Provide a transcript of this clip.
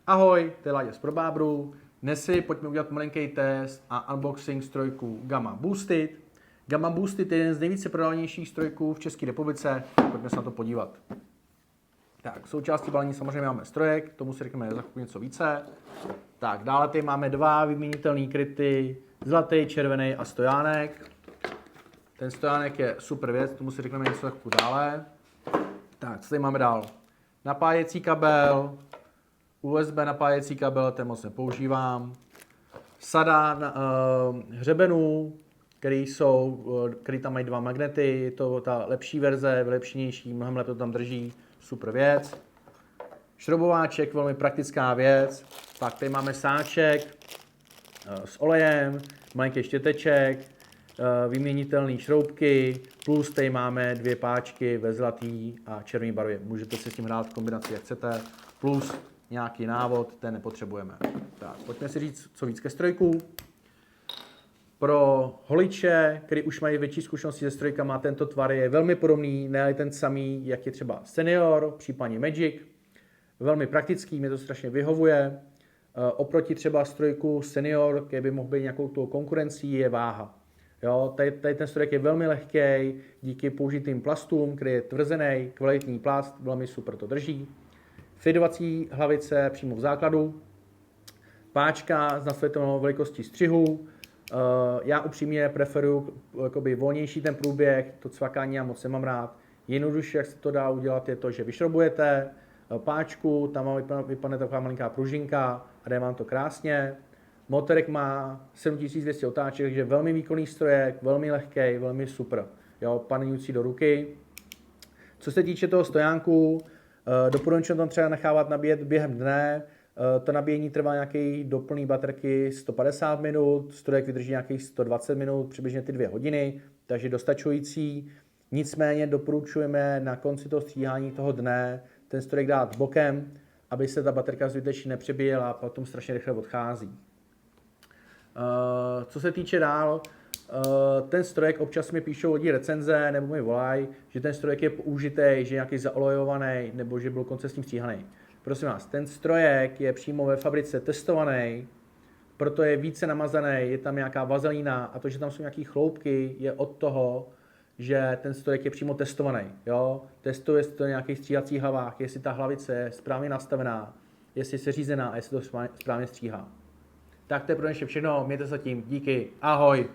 Ahoj, to je Láďa z Probábru. Dnes si pojďme udělat malinký test a unboxing strojku Gamma Boosted. Gamma Boosted je jeden z nejvíce prodávanějších strojků v České republice. Pojďme se na to podívat. Tak, v součástí balení samozřejmě máme strojek, tomu si řekneme za chvíli něco více. Tak, dále tady máme dva vyměnitelné kryty, zlatý, červený a stojánek. Ten stojánek je super věc, tomu si řekneme něco trochu dále. Tak, co tady máme dál? Napájecí kabel, USB napájecí kabel, ten moc nepoužívám. Sada hřebenů, který tam mají dva magnety, je to ta lepší verze, vylepšenější, mnohem lépe to tam drží, super věc. Šrobováček, velmi praktická věc. Pak tady máme sáček s olejem, malinký štěteček, vyměnitelné šroubky, plus tady máme dvě páčky ve zlatý a červené barvě. Můžete si s tím hrát v kombinaci, jak chcete, plus nějaký návod, ten nepotřebujeme. Tak, pojďme si říct, co víc ke strojku. Pro holiče, který už mají větší zkušenosti se strojkama, tento tvar je velmi podobný, ne ten samý, jak je třeba Senior, případně Magic. Velmi praktický, mě to strašně vyhovuje. Oproti třeba strojku Senior, který by mohl být nějakou tou konkurencí, je váha. Jo, tady ten strojek je velmi lehký, díky použitým plastům, který je tvrzený, kvalitní plast, velmi super to drží. Feedovací hlavice přímo v základu, páčka s nastavitelnou velikostí střihu. Já upřímně preferuji jakoby volnější ten průběh, to cvakání já moc nemám rád. Jednodušší, jak se to dá udělat, je to, že vyšrobujete páčku, tam vypadne taková malinká pružinka a jde vám to krásně. Motorek má 7200 otáček, takže velmi výkonný strojek, velmi lehký, velmi super. Jo, panující do ruky. Co se týče toho stojánku, doporučuji tam třeba nechávat nabíjet během dne. To nabíjení trvá nějaký do plný baterky 150 minut, strojek vydrží nějakých 120 minut, přibližně ty 2 hodiny, takže dostačující. Nicméně doporučujeme na konci toho stříhání toho dne ten strojek dát bokem, aby se ta baterka zbytečně nepřebíjela a potom strašně rychle odchází. Co se týče dál, ten strojek občas mi píšou lidi recenze nebo mi volají, že ten strojek je použitý, že je nějaký zaolejovaný nebo že byl konce s tím stříhaný. Prosím vás, ten strojek je přímo ve fabrice testovaný, proto je více namazaný, je tam nějaká vazelína a to, že tam jsou nějaké chloupky, je od toho, že ten strojek je přímo testovaný. Jo? Testuje se to na nějakých stříhacích hlavách, jestli ta hlavice je správně nastavená, jestli je seřízená a jestli to správně stříhá. Tak to je pro dnešek všechno, mějte se tím, díky, ahoj.